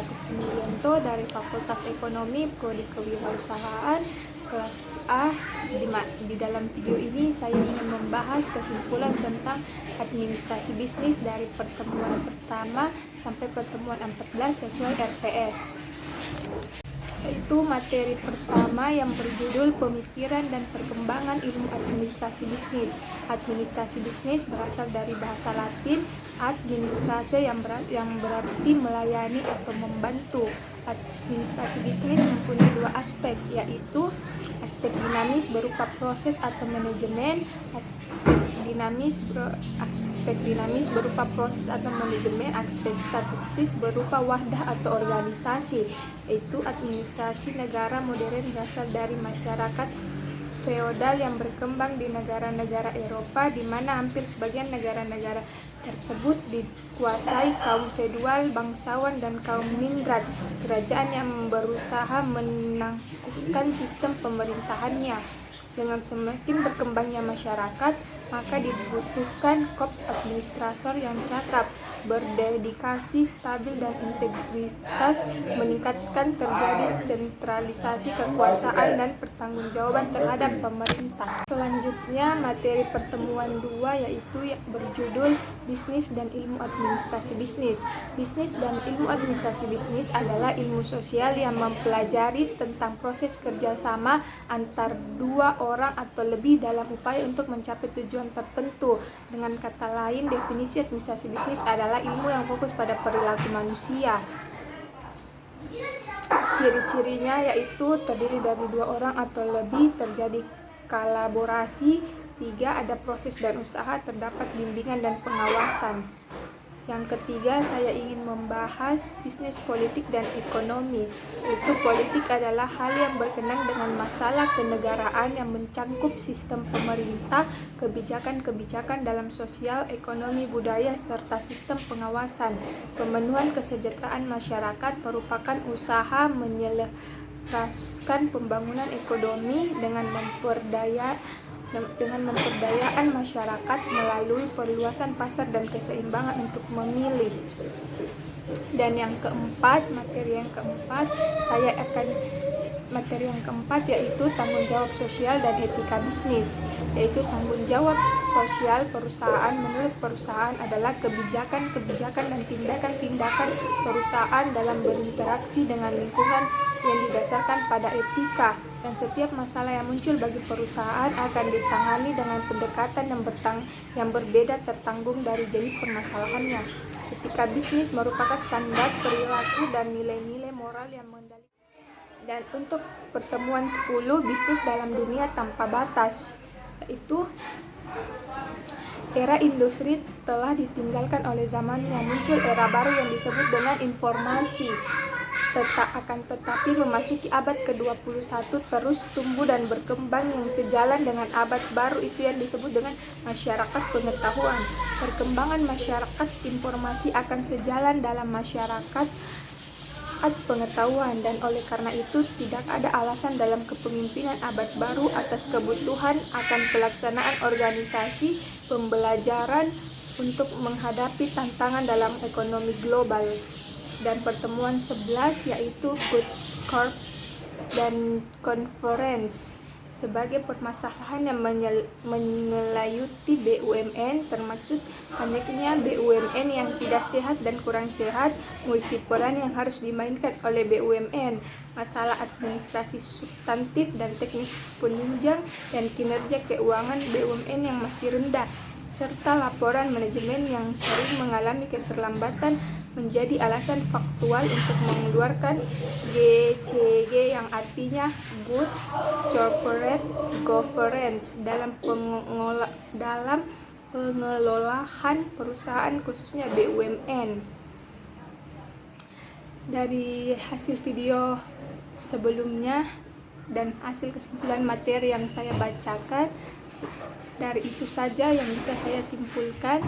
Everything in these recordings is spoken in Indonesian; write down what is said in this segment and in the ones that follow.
Agus Indrianto dari Fakultas Ekonomi Prodi Kewirausahaan kelas A. Di dalam video ini saya ingin membahas kesimpulan tentang administrasi bisnis dari pertemuan pertama sampai pertemuan 14 sesuai RPS. Yaitu materi pertama yang berjudul Pemikiran dan Perkembangan Ilmu Administrasi Bisnis. Administrasi bisnis berasal dari bahasa Latin administrase yang berarti melayani atau membantu. Administrasi bisnis mempunyai dua aspek, yaitu aspek dinamis berupa proses atau manajemen, aspek dinamis berupa proses atau manajemen, aspek statistis berupa wahdah atau organisasi. Yaitu administrasi negara modern berasal dari masyarakat feodal yang berkembang di negara-negara Eropa, di mana hampir sebagian negara-negara tersebut dikuasai kaum feodal, bangsawan, dan kaum ningrat, kerajaan yang berusaha menangguhkan sistem pemerintahannya. Dengan semakin berkembangnya masyarakat, maka dibutuhkan korps administrator yang cakap, berdedikasi, stabil, dan integritas, meningkatkan terjadi sentralisasi kekuasaan dan pertanggungjawaban terhadap pemerintah. Selanjutnya, materi pertemuan 2 yaitu berjudul Bisnis dan Ilmu Administrasi Bisnis. Bisnis dan ilmu administrasi bisnis adalah ilmu sosial yang mempelajari tentang proses kerjasama antar dua orang atau lebih dalam upaya untuk mencapai tujuan tertentu. Dengan kata lain, definisi administrasi bisnis adalah ilmu yang fokus pada perilaku manusia. Ciri-cirinya yaitu terdiri dari dua orang atau lebih, terjadi kolaborasi, 3. Ada proses dan usaha, terdapat bimbingan dan pengawasan. Yang ketiga, saya ingin membahas bisnis, politik, dan ekonomi. Itu politik adalah hal yang berkenaan dengan masalah kenegaraan yang mencangkup sistem pemerintah, kebijakan-kebijakan dalam sosial, ekonomi, budaya, serta sistem pengawasan. Pemenuhan kesejahteraan masyarakat merupakan usaha menyelaraskan pembangunan ekonomi dengan memperdayaan masyarakat melalui perluasan pasar dan keseimbangan untuk memilih. Dan yang keempat, materi yang keempat yaitu tanggung jawab sosial dan etika bisnis. Yaitu tanggung jawab sosial perusahaan menurut perusahaan adalah kebijakan dan tindakan perusahaan dalam berinteraksi dengan lingkungan yang didasarkan pada etika, dan setiap masalah yang muncul bagi perusahaan akan ditangani dengan pendekatan yang berbeda tergantung dari jenis permasalahannya. Etika bisnis merupakan standar perilaku dan nilai-nilai moral yang mengendalikan. Dan untuk pertemuan 10, bisnis dalam dunia tanpa batas, yaitu era industri telah ditinggalkan oleh zamannya, muncul era baru yang disebut dengan informasi. Tetapi memasuki abad ke-21 terus tumbuh dan berkembang yang sejalan dengan abad baru itu yang disebut dengan masyarakat pengetahuan. Perkembangan masyarakat informasi akan sejalan dalam masyarakat pengetahuan, dan oleh karena itu tidak ada alasan dalam kepemimpinan abad baru atas kebutuhan akan pelaksanaan organisasi pembelajaran untuk menghadapi tantangan dalam ekonomi global. Dan pertemuan 11 yaitu Good Corp dan Conference sebagai permasalahan yang menyelimuti BUMN, termasuk banyaknya BUMN yang tidak sehat dan kurang sehat, multiperan yang harus dimainkan oleh BUMN, masalah administrasi substantif dan teknis penunjang, dan kinerja keuangan BUMN yang masih rendah, serta laporan manajemen yang sering mengalami keterlambatan menjadi alasan faktual untuk mengeluarkan GCG yang artinya Good Corporate Governance dalam pengelolaan perusahaan khususnya BUMN. Dari hasil video sebelumnya dan hasil kesimpulan materi yang saya bacakan, dari itu saja yang bisa saya simpulkan.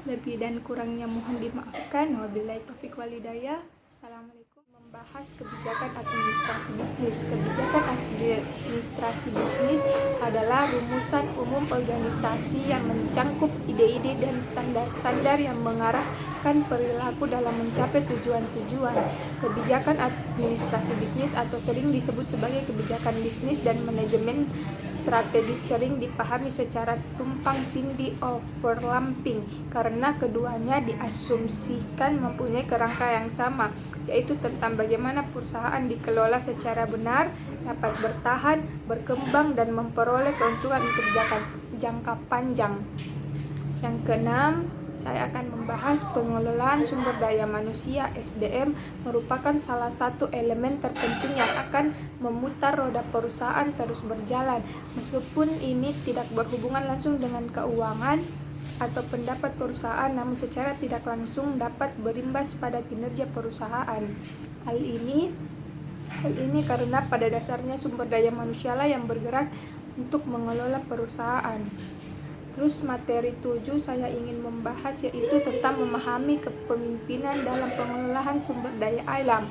Lebih dan kurangnya mohon dimaafkan. Wabillahi taufiq wal hidayah. Assalamualaikum. membahas kebijakan administrasi bisnis. Kebijakan administrasi bisnis adalah rumusan umum organisasi yang mencangkup ide-ide dan standar-standar yang mengarahkan perilaku dalam mencapai tujuan-tujuan. Kebijakan administrasi bisnis atau sering disebut sebagai kebijakan bisnis dan manajemen strategis sering dipahami secara tumpang tindih overlapping karena keduanya diasumsikan mempunyai kerangka yang sama, yaitu tentang bagaimana perusahaan dikelola secara benar, dapat bertahan, berkembang, dan memperoleh keuntungan untuk jangka panjang. Yang keenam, saya akan membahas pengelolaan sumber daya manusia. SDM merupakan salah satu elemen terpenting yang akan memutar roda perusahaan terus berjalan. Meskipun ini tidak berhubungan langsung dengan keuangan atau pendapat perusahaan, namun secara tidak langsung dapat berimbas pada kinerja perusahaan. Hal ini karena pada dasarnya sumber daya manusialah yang bergerak untuk mengelola perusahaan. Terus materi 7 saya ingin membahas yaitu tentang memahami kepemimpinan dalam pengelolaan sumber daya alam.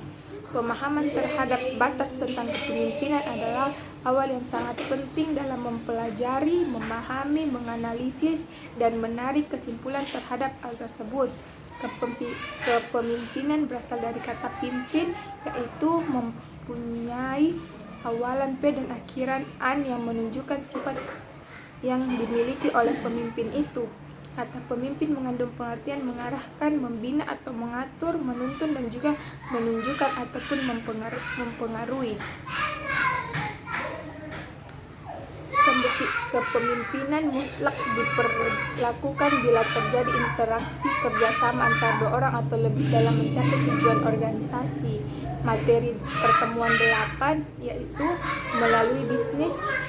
Pemahaman terhadap batas tentang kepemimpinan adalah awal yang sangat penting dalam mempelajari, memahami, menganalisis, dan menarik kesimpulan terhadap hal tersebut. Kepemimpinan berasal dari kata pimpin, yaitu mempunyai awalan P dan akhiran an yang menunjukkan sifat yang dimiliki oleh pemimpin itu. Kata pemimpin mengandung pengertian mengarahkan, membina atau mengatur, menuntun, dan juga menunjukkan ataupun mempengaruhi. Kepemimpinan mutlak diperlakukan bila terjadi interaksi kerjasama antara dua orang atau lebih dalam mencapai tujuan organisasi. Materi pertemuan 8 yaitu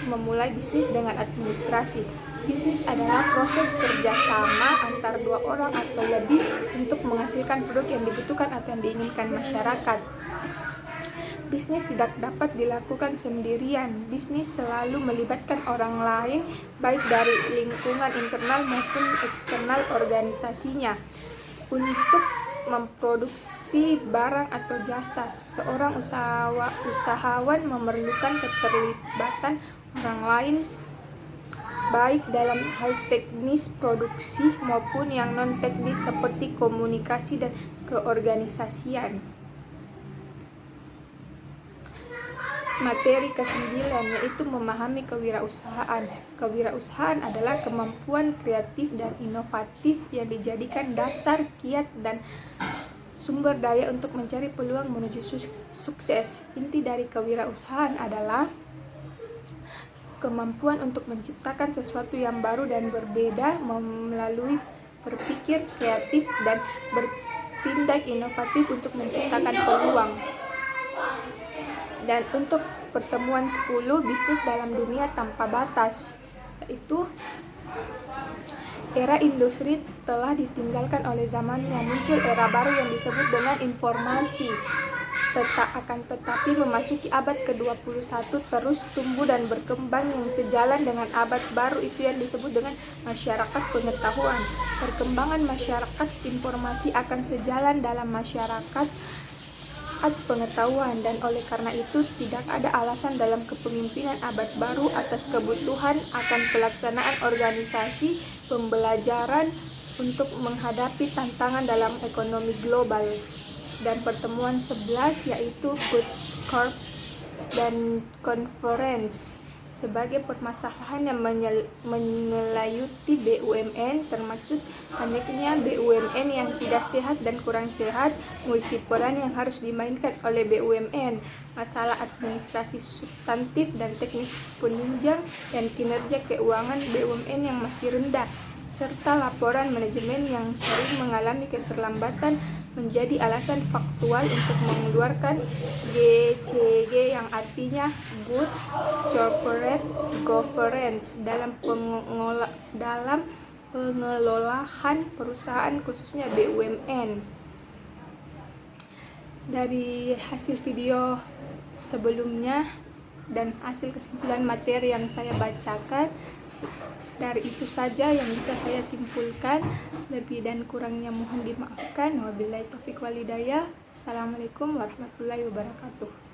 memulai bisnis dengan administrasi. Bisnis adalah proses kerjasama antara dua orang atau lebih untuk menghasilkan produk yang dibutuhkan atau yang diinginkan masyarakat. Bisnis tidak dapat dilakukan sendirian. Bisnis selalu melibatkan orang lain, baik dari lingkungan internal maupun eksternal organisasinya. Untuk memproduksi barang atau jasa, seorang usahawan memerlukan keterlibatan orang lain, baik dalam hal teknis produksi maupun yang non-teknis seperti komunikasi dan keorganisasian. Materi ke-9 yaitu memahami kewirausahaan. Kewirausahaan adalah kemampuan kreatif dan inovatif yang dijadikan dasar, kiat, dan sumber daya untuk mencari peluang menuju sukses. Inti dari kewirausahaan adalah kemampuan untuk menciptakan sesuatu yang baru dan berbeda melalui berpikir kreatif dan bertindak inovatif untuk menciptakan peluang. Dan untuk pertemuan 10, bisnis dalam dunia tanpa batas, yaitu era industri telah ditinggalkan oleh zamannya, muncul era baru yang disebut dengan informasi. Tetapi memasuki abad ke-21 terus tumbuh dan berkembang yang sejalan dengan abad baru itu yang disebut dengan masyarakat pengetahuan. Perkembangan masyarakat informasi akan sejalan dalam masyarakat pengetahuan, dan oleh karena itu tidak ada alasan dalam kepemimpinan abad baru atas kebutuhan akan pelaksanaan organisasi pembelajaran untuk menghadapi tantangan dalam ekonomi global. Dan pertemuan 11 yaitu Good Corp dan Conference sebagai permasalahan yang menyelimuti BUMN, termasuk banyaknya BUMN yang tidak sehat dan kurang sehat, multiperan yang harus dimainkan oleh BUMN, masalah administrasi substantif dan teknis penunjang, dan kinerja keuangan BUMN yang masih rendah, serta laporan manajemen yang sering mengalami keterlambatan menjadi alasan faktual untuk mengeluarkan GCG yang artinya Good Corporate Governance dalam pengelolaan perusahaan khususnya BUMN. Dari hasil video sebelumnya dan hasil kesimpulan materi yang saya bacakan, Dari itu saja yang bisa saya simpulkan. Lebih dan kurangnya mohon dimaafkan. Wabillahi taufiq walhidayah. Assalamualaikum warahmatullahi wabarakatuh.